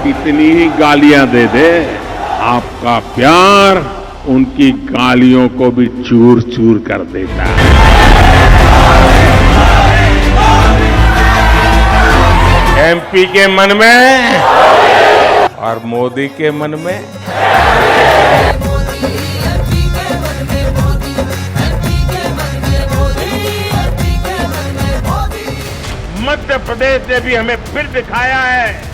कितनी ही गालियां दे दे, आपका प्यार उनकी गालियों को भी चूर चूर कर देता है। एमपी के मन में और मोदी के मन में मध्य प्रदेश ने भी हमें फिर दिखाया है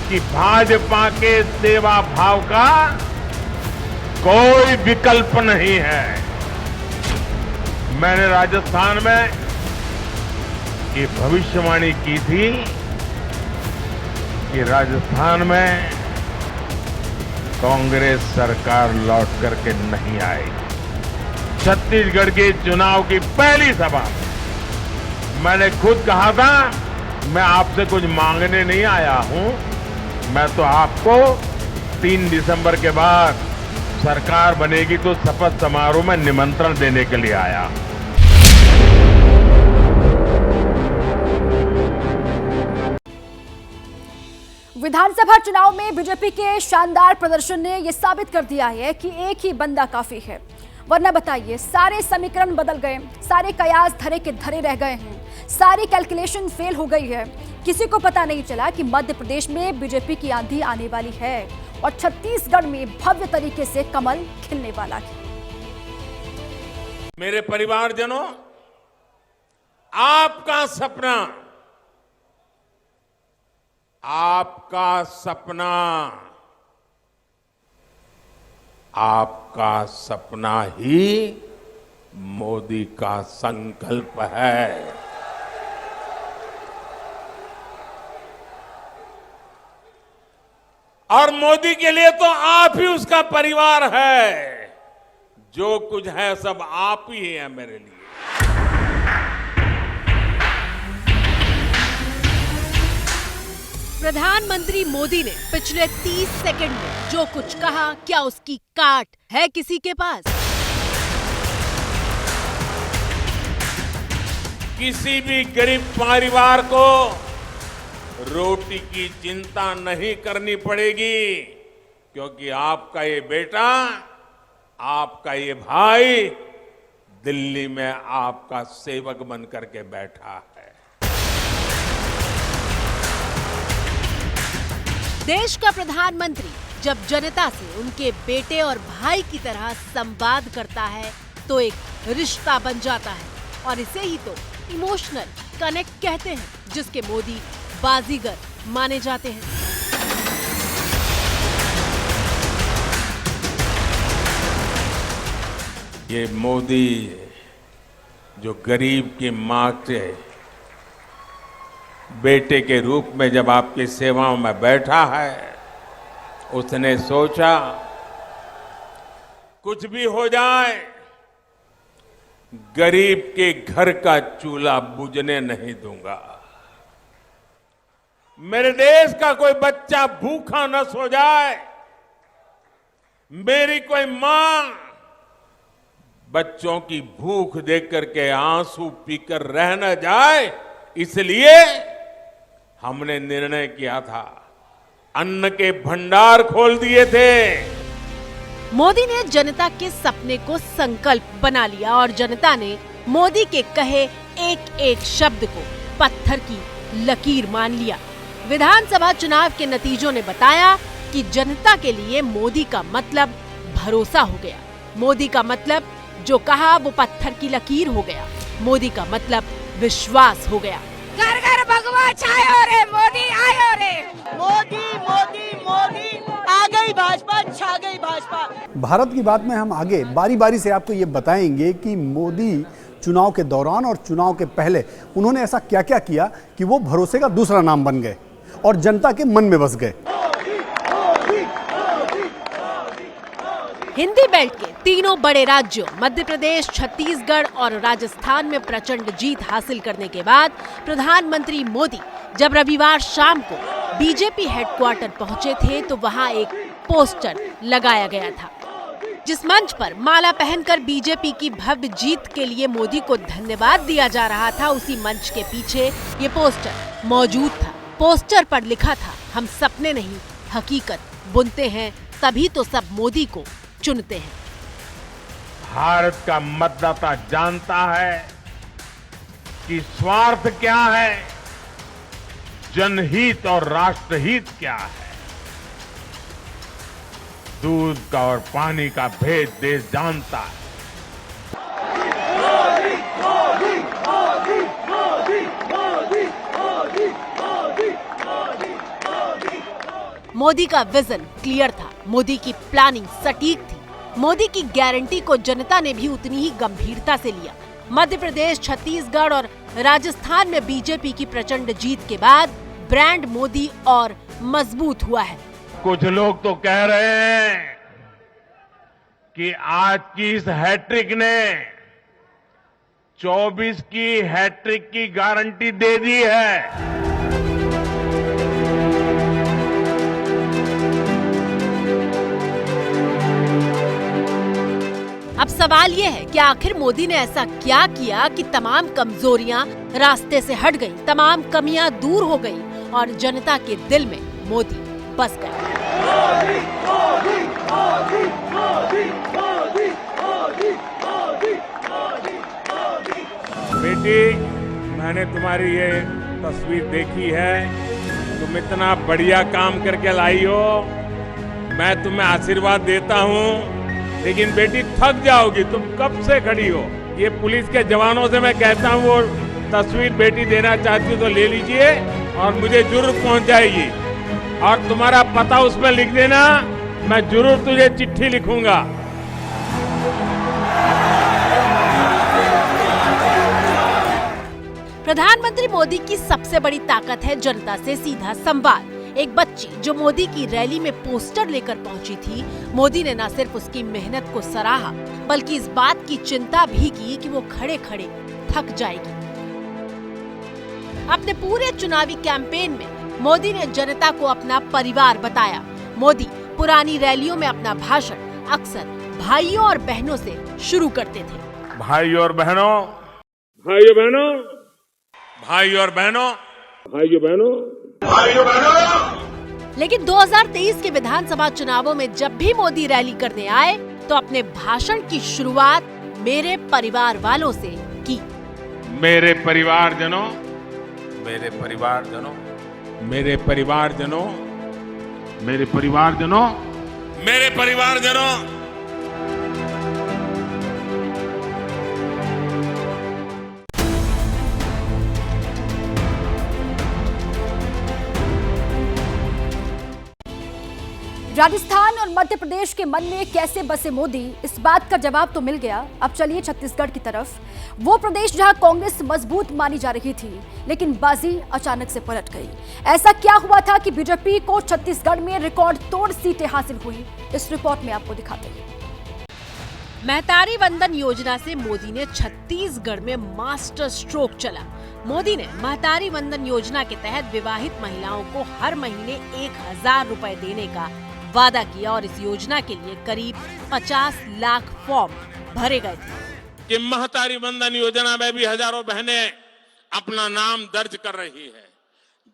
कि भाजपा के सेवा भाव का कोई विकल्प नहीं है। मैंने राजस्थान में ये भविष्यवाणी की थी कि राजस्थान में कांग्रेस सरकार लौट करके नहीं आएगी। छत्तीसगढ़ के चुनाव की पहली सभा में मैंने खुद कहा था, मैं आपसे कुछ मांगने नहीं आया हूं, मैं तो आपको 3 दिसंबर के बाद सरकार बनेगी तो शपथ समारोह में निमंत्रण देने के लिए आया। विधानसभा चुनाव में बीजेपी के शानदार प्रदर्शन ने यह साबित कर दिया है कि एक ही बंदा काफी है। वरना बताइए, सारे समीकरण बदल गए, सारे कयास धरे के धरे रह गए हैं, सारी कैलकुलेशन फेल हो गई है। किसी को पता नहीं चला कि मध्य प्रदेश में बीजेपी की आंधी आने वाली है और छत्तीसगढ़ में भव्य तरीके से कमल खिलने वाला है। मेरे परिवारजनों, आपका सपना, आपका सपना, आपका सपना ही मोदी का संकल्प है। और मोदी के लिए तो आप ही उसका परिवार है। जो कुछ है सब आप ही है मेरे लिए। प्रधानमंत्री मोदी ने पिछले 30 सेकंड में जो कुछ कहा, क्या उसकी काट है किसी के पास? किसी भी गरीब परिवार को रोटी की चिंता नहीं करनी पड़ेगी, क्योंकि आपका ये बेटा, आपका ये भाई दिल्ली में आपका सेवक बन करके बैठा है। देश का प्रधानमंत्री जब जनता से उनके बेटे और भाई की तरह संवाद करता है तो एक रिश्ता बन जाता है, और इसे ही तो इमोशनल कनेक्ट कहते हैं, जिसके मोदी बाजीगर माने जाते हैं। ये मोदी जो गरीब की मां के बेटे के रूप में जब आपकी सेवाओं में बैठा है, उसने सोचा कुछ भी हो जाए, गरीब के घर का चूल्हा बुझने नहीं दूंगा। मेरे देश का कोई बच्चा भूखा न सो जाए, मेरी कोई मां बच्चों की भूख देख करके आंसू पीकर रह न जाए, इसलिए हमने निर्णय किया था, अन्न के भंडार खोल दिए थे। मोदी ने जनता के सपने को संकल्प बना लिया और जनता ने मोदी के कहे एक एक शब्द को पत्थर की लकीर मान लिया। विधानसभा चुनाव के नतीजों ने बताया कि जनता के लिए मोदी का मतलब भरोसा हो गया। मोदी का मतलब जो कहा वो पत्थर की लकीर हो गया। मोदी का मतलब विश्वास हो गया। घर घर भगवा छायो रे, मोदी आयो रे। मोदी मोदी मोदी, आ गई भाजपा, छा गई भाजपा। भारत की बात में हम आगे बारी बारी से आपको ये बताएंगे कि मोदी चुनाव के दौरान और चुनाव के पहले उन्होंने ऐसा क्या क्या किया कि वो भरोसे का दूसरा नाम बन गए और जनता के मन में बस गए। हिंदी बेल्ट के तीनों बड़े राज्यों मध्य प्रदेश, छत्तीसगढ़ और राजस्थान में प्रचंड जीत हासिल करने के बाद प्रधानमंत्री मोदी जब रविवार शाम को बीजेपी हेडक्वार्टर पहुंचे थे तो वहां एक पोस्टर लगाया गया था, जिस मंच पर माला पहनकर बीजेपी की भव्य जीत के लिए मोदी को धन्यवाद दिया जा रहा था। उसी मंच के पीछे ये पोस्टर मौजूद था। पोस्टर पर लिखा था, हम सपने नहीं हकीकत बुनते हैं, तभी तो सब मोदी को चुनते हैं। भारत का मतदाता जानता है कि स्वार्थ क्या है, जनहित और राष्ट्रहित क्या है। दूध का और पानी का भेद देश जानता है। मोदी का विजन क्लियर था, मोदी की प्लानिंग सटीक थी, मोदी की गारंटी को जनता ने भी उतनी ही गंभीरता से लिया। मध्य प्रदेश, छत्तीसगढ़ और राजस्थान में बीजेपी की प्रचंड जीत के बाद ब्रांड मोदी और मजबूत हुआ है। कुछ लोग तो कह रहे हैं कि आज की इस हैट्रिक ने 24 की हैट्रिक की गारंटी दे दी है। अब सवाल ये है कि आखिर मोदी ने ऐसा क्या किया कि तमाम कमजोरियां रास्ते से हट गईं, तमाम कमियां दूर हो गईं और जनता के दिल में मोदी बस गए। बेटी, मैंने तुम्हारी ये तस्वीर देखी है, तुम इतना बढ़िया काम करके लाई हो, मैं तुम्हें आशीर्वाद देता हूँ। लेकिन बेटी थक जाओगी, तुम कब से खड़ी हो। ये पुलिस के जवानों से मैं कहता हूँ, वो तस्वीर बेटी देना चाहती हो तो ले लीजिए और मुझे जरूर पहुंचाएगी, और तुम्हारा पता उसमें लिख देना, मैं जरूर तुझे चिट्ठी लिखूंगा। प्रधानमंत्री मोदी की सबसे बड़ी ताकत है जनता से सीधा संवाद। एक बच्ची जो मोदी की रैली में पोस्टर लेकर पहुंची थी, मोदी ने न सिर्फ उसकी मेहनत को सराहा, बल्कि इस बात की चिंता भी की कि वो खड़े खड़े थक जाएगी। अपने पूरे चुनावी कैंपेन में मोदी ने जनता को अपना परिवार बताया। मोदी पुरानी रैलियों में अपना भाषण अक्सर भाइयों और बहनों से शुरू करते थे। भाइयों और बहनों, भाइयों बहनों, भाइयों और बहनों, भाइयों बहनों, भाइयों बहनों। लेकिन 2023 के विधानसभा चुनावों में जब भी मोदी रैली करने आए तो अपने भाषण की शुरुआत मेरे परिवार वालों से की। मेरे परिवारजनों, मेरे परिवारजनों, मेरे परिवारजनों, मेरे परिवारजनों, मेरे परिवारजनों। राजस्थान और मध्य प्रदेश के मन में कैसे बसे मोदी, इस बात का जवाब तो मिल गया। अब चलिए छत्तीसगढ़ की तरफ, वो प्रदेश जहां कांग्रेस मजबूत मानी जा रही थी, लेकिन बाजी अचानक से पलट गई। ऐसा क्या हुआ था कि बीजेपी को छत्तीसगढ़ में रिकॉर्ड तोड़ सीटें हासिल हुई, इस रिपोर्ट में आपको दिखाते हैं। महतारी वंदन योजना से मोदी ने छत्तीसगढ़ में मास्टर स्ट्रोक चला। मोदी ने महतारी वंदन योजना के तहत विवाहित महिलाओं को हर महीने 1000 रुपए देने का वादा किया और इस योजना के लिए करीब 50 लाख फॉर्म भरे गए थे। कि महतारी वंदन योजना में भी हजारों बहनें अपना नाम दर्ज कर रही है।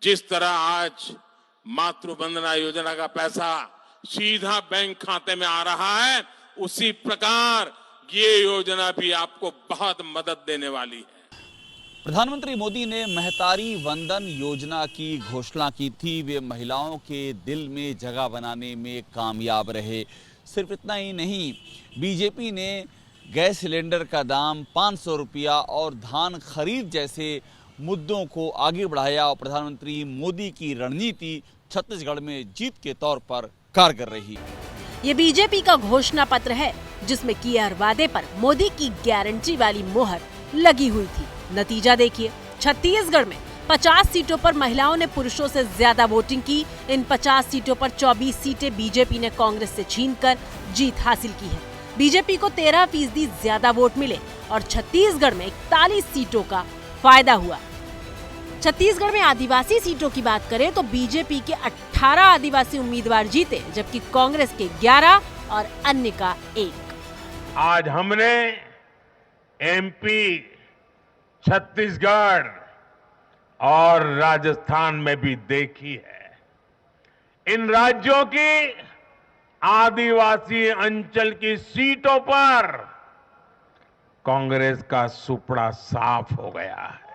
जिस तरह आज मातृ वंदना योजना का पैसा सीधा बैंक खाते में आ रहा है, उसी प्रकार ये योजना भी आपको बहुत मदद देने वाली है। प्रधानमंत्री मोदी ने महतारी वंदन योजना की घोषणा की थी। वे महिलाओं के दिल में जगह बनाने में कामयाब रहे। सिर्फ इतना ही नहीं, बीजेपी ने गैस सिलेंडर का दाम 500 रुपया और धान खरीद जैसे मुद्दों को आगे बढ़ाया और प्रधानमंत्री मोदी की रणनीति छत्तीसगढ़ में जीत के तौर पर कारगर रही। ये बीजेपी का घोषणा पत्र है जिसमें किए हर वादे पर मोदी की गारंटी वाली मोहर लगी हुई थी। नतीजा देखिए, छत्तीसगढ़ में 50 सीटों पर महिलाओं ने पुरुषों से ज्यादा वोटिंग की। इन 50 सीटों पर 24 सीटें बीजेपी ने कांग्रेस से छीनकर जीत हासिल की है। बीजेपी को 13% ज्यादा वोट मिले और छत्तीसगढ़ में 41 सीटों का फायदा हुआ। छत्तीसगढ़ में आदिवासी सीटों की बात करें तो बीजेपी के 18 आदिवासी उम्मीदवार जीते, जबकि कांग्रेस के 11 और अन्य का 1। आज हमने एमपी, छत्तीसगढ़, और राजस्थान में भी देखी है। इन राज्यों की आदिवासी अंचल की सीटों पर कांग्रेस का सुपड़ा साफ हो गया है।